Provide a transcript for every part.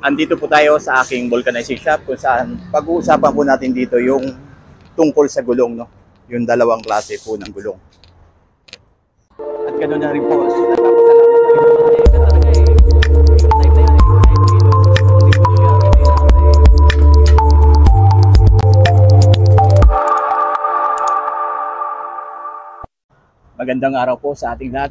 Andito po tayo sa aking vulcanizing shop kung saan pag-uusapan po natin dito yung tungkol sa gulong, no? Yung dalawang klase po ng gulong. At ganoon na rin po, magandang araw po sa ating lahat.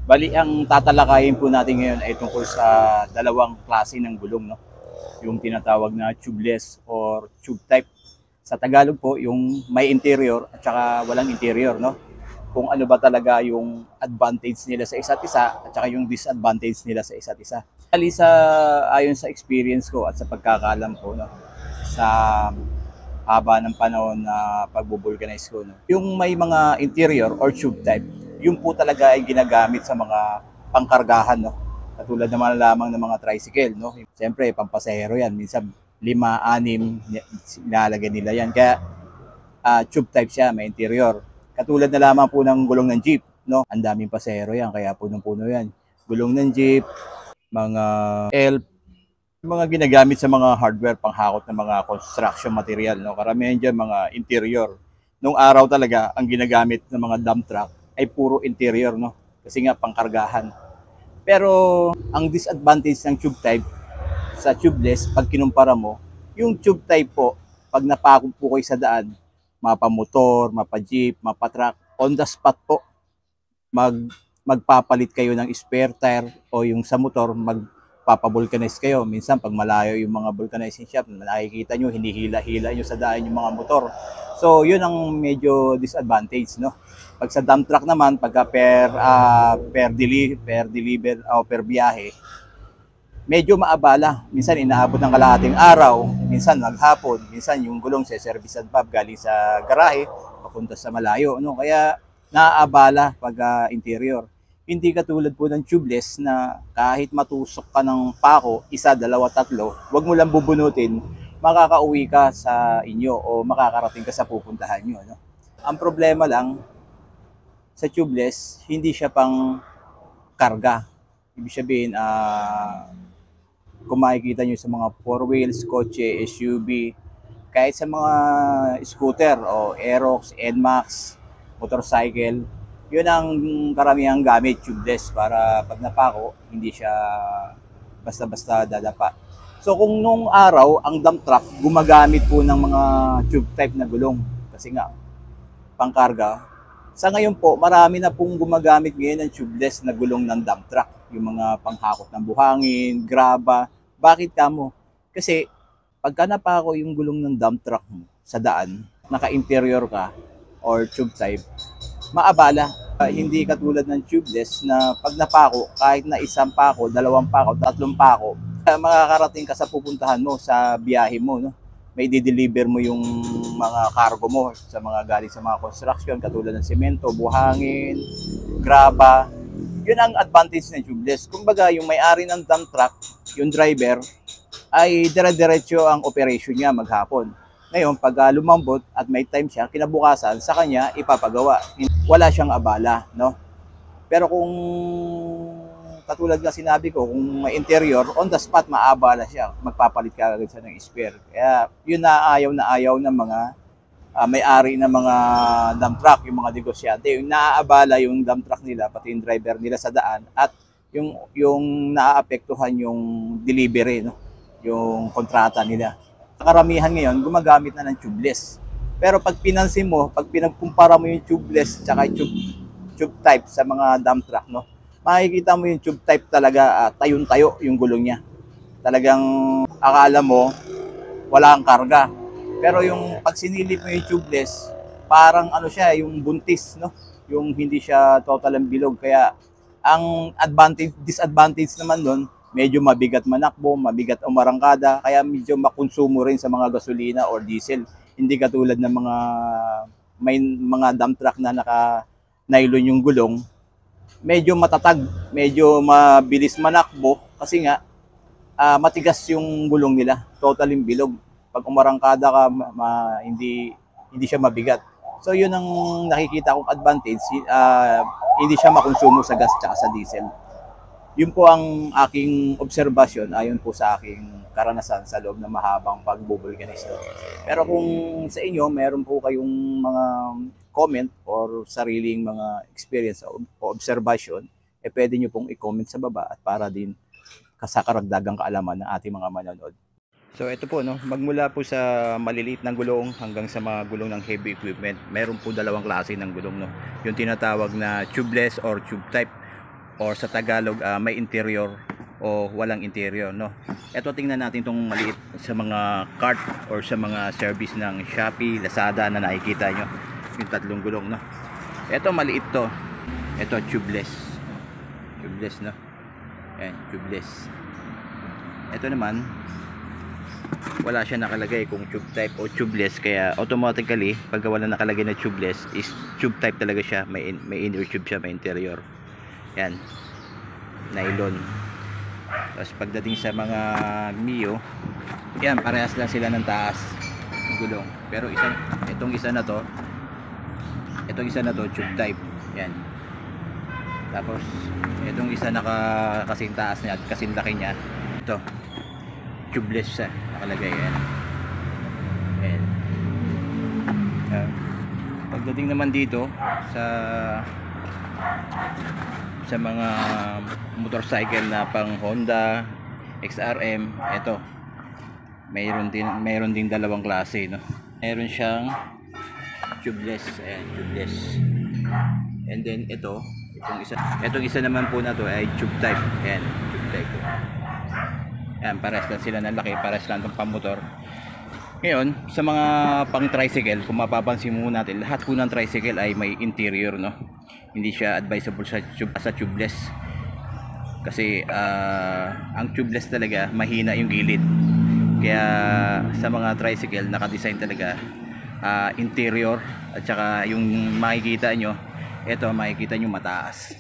Bali, ang tatalakayin po natin ngayon ay tungkol sa dalawang klase ng gulong, no? Yung tinatawag na tubeless or tube type. Sa Tagalog po, yung may interior at saka walang interior, no? Kung ano ba talaga yung advantage nila sa isa't isa at saka yung disadvantage nila sa isa't isa. Bali, ayon sa experience ko at sa pagkakaalam ko, no? Sa haba ng panahon na pagbubulkanize ko, no? Yung may mga interior or tube type, yun po talaga ay ginagamit sa mga pangkargahan, no? Katulad naman lamang ng mga tricycle, no? Siyempre, pampasahero yan. Minsan, 5, 6 nilalagay nila yan. Kaya, tube type siya, may interior. Katulad na lamang po ng gulong ng jeep, no? Ang daming pasahero yan, kaya punong-puno yan. Gulong ng jeep, mga elf, mga ginagamit sa mga hardware, panghakot ng mga construction material, no? Karamihan dyan, mga interior. Nung araw talaga, ang ginagamit ng mga dump truck ay puro interior, no? Kasi nga pangkargahan. Pero ang disadvantage ng tube type sa tubeless, pag kinumpara mo, yung tube type po, pag napako po kayo sa daan, mapamotor, mapa-jeep, mapa-truck, on the spot po, magpapalit kayo ng spare tire o yung sa motor, magpapavulcanize kayo. Minsan, pag malayo yung mga vulcanizing shop, nakikita nyo, hinihila-hila nyo sa daan yung mga motor. So, yun ang medyo disadvantage, no? Pag sa dump truck naman, pagka per deliver o per biyahe, medyo maabala. Minsan inaabot ng kalahating araw, minsan maghapon, minsan yung gulong sa service and pub galing sa garahe papunta sa malayo, no? Kaya naaabala pag interior. Hindi katulad po ng tubeless na kahit matusok ka ng pako, 1, 2, 3, wag mo lang bubunutin, makakauwi ka sa inyo o makakarating ka sa pupuntahan nyo, no? Ang problema lang sa tubeless, hindi siya pang karga. Ibig sabihin, kung makikita nyo sa mga 4 wheels, kotse, SUV, kahit sa mga scooter o Aerox, NMAX, motorcycle, yun ang karamihang gamit, tubeless, para pag napako, hindi siya basta-basta dadapa. So kung nung araw, ang dump truck gumagamit po ng mga tube type na gulong, kasi nga, pangkarga, sa ngayon po, marami na pong gumagamit ngayon ng tubeless na gulong ng dump truck. Yung mga panghakot ng buhangin, graba. Bakit kamo? Kasi pagka napako yung gulong ng dump truck mo sa daan, naka-interior ka or tube type, maabala. Hindi katulad ng tubeless na pag napako, kahit na 1 pako, 2 pako, 3 pako, makakarating ka sa pupuntahan mo, sa biyahe mo, no? May di-deliver mo yung mga cargo mo sa mga galing sa mga construction, katulad ng semento, buhangin, graba. Yun ang advantage ng tubeless. Kumbaga, yung may-ari ng dump truck, yung driver, ay dire-diretso ang operation niya maghapon. Ngayon, pag lumambot at may time siya, kinabukasan, sa kanya ipapagawa. Wala siyang abala, no? Pero kung katulad nga sinabi ko, kung may interior, on the spot, maabala siya. Magpapalit ka agad siya ng spare. Kaya yun na ayaw ng mga may-ari ng mga dump truck, yung mga negosyante. Yung naaabala yung dump truck nila, pati yung driver nila sa daan, at yung naaapektuhan yung delivery, no? Yung kontrata nila. Karamihan ngayon, gumagamit na ng tubeless. Pero pag pinansin mo, pag pinagkumpara mo yung tubeless tsaka tube type sa mga dump truck, no? Makikita mo yung tube type talaga, tayong-tayo yung gulong niya. Talagang akala mo wala kang karga. Pero yung pag sinilip mo yung tubeless, parang ano siya, yung buntis, no? Yung hindi siya total ang bilog. Kaya ang disadvantage naman doon, medyo mabigat manakbo, mabigat umarangkada, kaya medyo makonsumo rin sa mga gasolina or diesel. Hindi katulad ng may mga dump truck na naka-nylon yung gulong, medyo matatag, medyo mabilis manakbo kasi nga matigas yung gulong nila, totaling bilog. Pag umarangkada ka, hindi siya mabigat. So yun ang nakikita kong advantage, hindi siya makonsumo sa gas at sa diesel. Yun po ang aking obserbasyon ayon po sa aking karanasan sa loob ng mahabang pagbubulkanize. Pero kung sa inyo, meron po kayong mga comment or sariling mga experience o observation, pwede nyo pong i-comment sa baba at para din sa karagdagang kaalaman ng ating mga manonood. So ito po, no, magmula po sa maliliit ng gulong hanggang sa mga gulong ng heavy equipment, meron po dalawang klase ng gulong, no. Yung tinatawag na tubeless or tube type, or sa Tagalog may interior o walang interior, no. Ito, tingnan natin itong maliit sa mga cart or sa mga service ng Shopee, Lazada na nakikita nyo, yung tatlong gulong, no. Ito maliit to, ito tubeless, no. Ayan, tubeless. Ito naman wala siya nakalagay kung tube type o tubeless, kaya automatically pag wala nakalagay na tubeless is tube type talaga siya, may inner tube siya, may interior. Yan, nylon. Tapos pagdating sa mga Mio, yan, parehas lang sila ng taas ng gulong, pero itong isa na to tube type. Yan. Tapos itong isa kasing taas niya at kasing laki niya, ito tubeless siya, nakalagay. Yan. Yan. Pagdating naman dito sa mga motorcycle na pang Honda, XRM, ito mayroon din dalawang klase, no. Mayroon siyang tubeless, ayan, tubeless. And then itong isa naman po na to ay tube type. Ayan, tube type. Ayan, pares lang sila ng laki, pares lang itong pamotor. Ngayon, sa mga pang tricycle, kung mapapansin mo natin, lahat po ng tricycle ay may interior, no. Hindi siya advisable sa tubeless. Kasi ang tubeless talaga, mahina yung gilid. Kaya sa mga tricycle, naka-design talaga interior, at saka yung makikita nyo, ito makikita nyo mataas.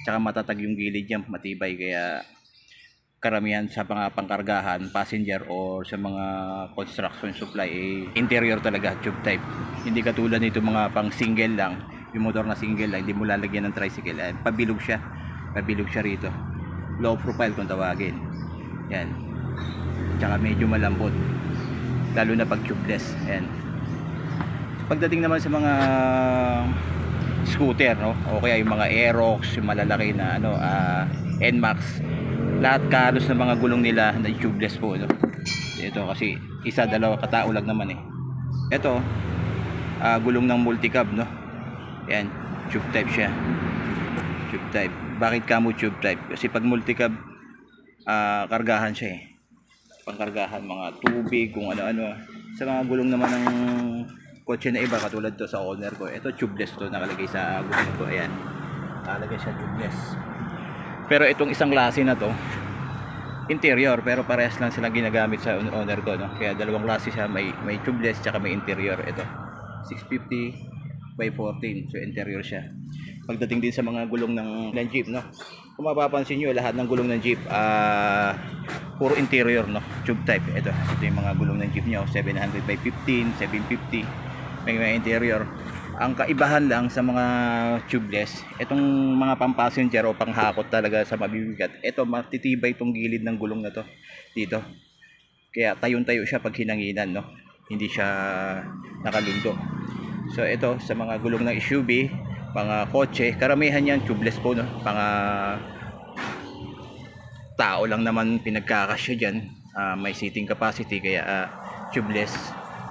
Tsaka matatag yung gilid niya, matibay. Kaya karamihan sa mga pangkargahan, passenger or sa mga construction supply, interior talaga, tube type. Hindi katulad nito mga pang single lang, yung motor na single lang, hindi mo lalagyan ng tricycle. Pabilog siya rito, low profile kung tawagin. Yan, tsaka medyo malambot, lalo na pag tubeless. Yan. Pagdating naman sa mga scooter, no, o kaya yung mga Aerox, yung malalaki na NMAX, lahat kalos ng mga gulong nila na tubeless po, no? Ito kasi isa, dalawa katao lang naman eh. Ito gulong ng multicab, no. Yan, tube type siya, tube type. Bakit kamo tube type? Kasi pag multicab, kargahan siya pangkargahan mga tubig, kung ano-ano. Sa mga gulong naman ng kotse na iba, katulad to sa owner ko, ito tubeless to, nakalagay sa gulong ko. Ayan, nakalagay siya tubeless. Pero itong isang klase na to, interior, pero parehas lang silang ginagamit sa owner ko, no? Kaya dalawang klase siya, may tubeless tsaka may interior. Ito 650 by 14, so interior siya. Pagdating din sa mga gulong ng Jeep, no, kung mapapansin nyo, lahat ng gulong ng Jeep puro interior, no, tube type. Ito yung mga gulong ng Jeep nyo, 700 by 15, 750, may interior. Ang kaibahan lang sa mga tubeless, itong mga pang-passenger o panghakot talaga sa mabibigat, ito matitibay itong gilid ng gulong na to dito. Kaya tayong-tayo siya pag hinanginan, no? Hindi siya nakalundo. So ito sa mga gulong ng SUV, mga kotse, karamihan yan tubeless po, no? Mga tao lang naman pinagkakasya dyan, may seating capacity, kaya tubeless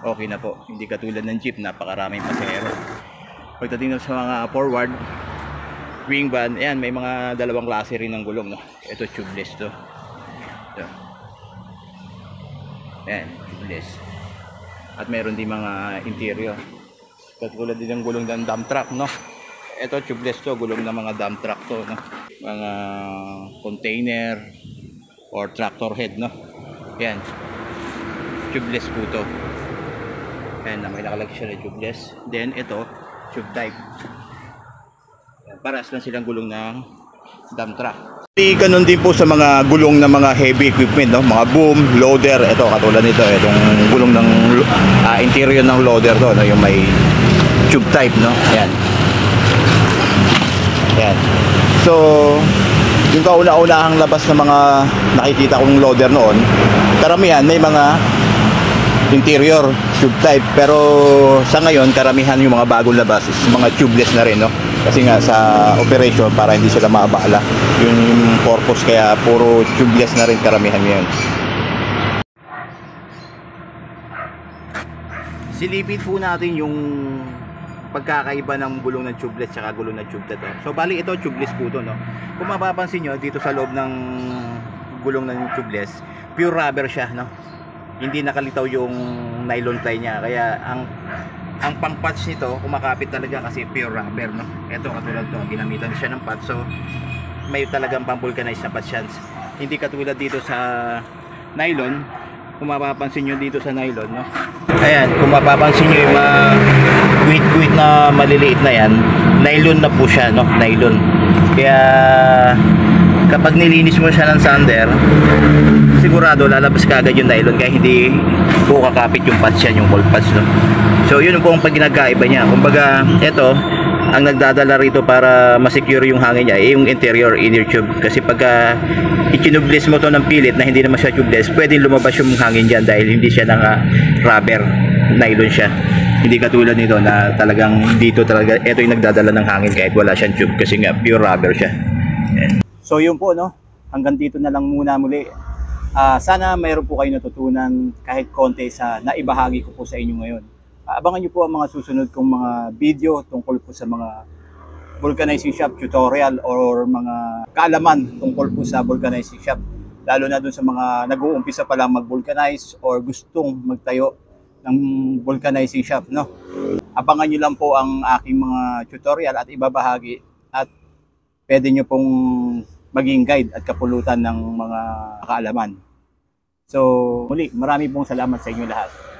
okay na po. Hindi katulad ng Jeep, napakaraming pasahero. Pagdating sa mga forward wing van, ayan, may mga dalawang klase rin ng gulong, no. Ito tubeless to. Ito. Ayan, tubeless. At meron din mga interior. Katulad din ng gulong ng dump truck, no. Ito tubeless to, gulong ng mga dump truck to, no. Mga container or tractor head, no. Ayan, tubeless po to. Ayan, may nakalagay siya na tubeless. Then ito, tube type. Ayan, parehas lang silang gulong ng dump truck. Ganun din po sa mga gulong ng mga heavy equipment, no? Mga boom, loader. Ito, katulad nito, itong gulong ng interior ng loader to, no? Yung may tube type, no? Ayan. Ayan. So, Yung kauna-unahang labas ng mga nakikita kong loader noon, karamihan may mga interior tube type, pero sa ngayon karamihan yung mga bagong labas is mga tubeless na rin, no? Kasi nga sa operation para hindi sila maabala, yun yung purpose, kaya puro tubeless na rin karamihan ngayon. Silipin po natin yung pagkakaiba ng gulong ng tubeless at gulong ng tube to. So bali ito tubeless po to, no? Kung mapapansin nyo dito sa loob ng gulong ng tubeless, pure rubber siya, no? Hindi nakalitaw yung nylon ply niya, kaya ang pang patch nito kumakapit talaga kasi pure rubber, no? Ito katulad to, ginamitan siya ng patch, so may talagang pang vulcanized na patch yan. Hindi katulad dito sa nylon. Kung mapapansin nyo dito sa nylon, no? Ayan, kung mapapansin nyo yung mga guhit-guhit na maliliit na yan, nylon na po siya, no? Nylon. Kaya kapag nilinis mo siya ng sander, sigurado lalabas ka agad yung nylon, kaya hindi po kakapit yung patch yan, yung mold patch, no? So yun po ang pagkinagkaiba niya. Kumbaga ito ang nagdadala rito para ma-secure yung hangin niya, yung interior, inner tube. Kasi pagka ikinubles mo to ng pilit na hindi naman siya tubeless, pwedeng lumabas yung hangin dyan dahil hindi siya naka rubber, nylon siya. Hindi katulad nito na talagang dito talaga ito yung nagdadala ng hangin kahit wala siyang tube, kasi nga pure rubber siya. So yun po, no, hanggang dito na lang muna muli. Sana mayroon po kayo natutunan kahit konti sa naibahagi ko po sa inyo ngayon. Abangan nyo po ang mga susunod kong mga video tungkol po sa mga vulcanizing shop tutorial or mga kaalaman tungkol po sa vulcanizing shop, lalo na dun sa mga nag-uumpisa pa lang mag-vulcanize or gustong magtayo ng vulcanizing shop, no? Abangan nyo lang po ang aking mga tutorial at ibabahagi, at pwede nyo pong maging guide at kapulutan ng mga kaalaman. So muli, marami pong salamat sa inyo lahat.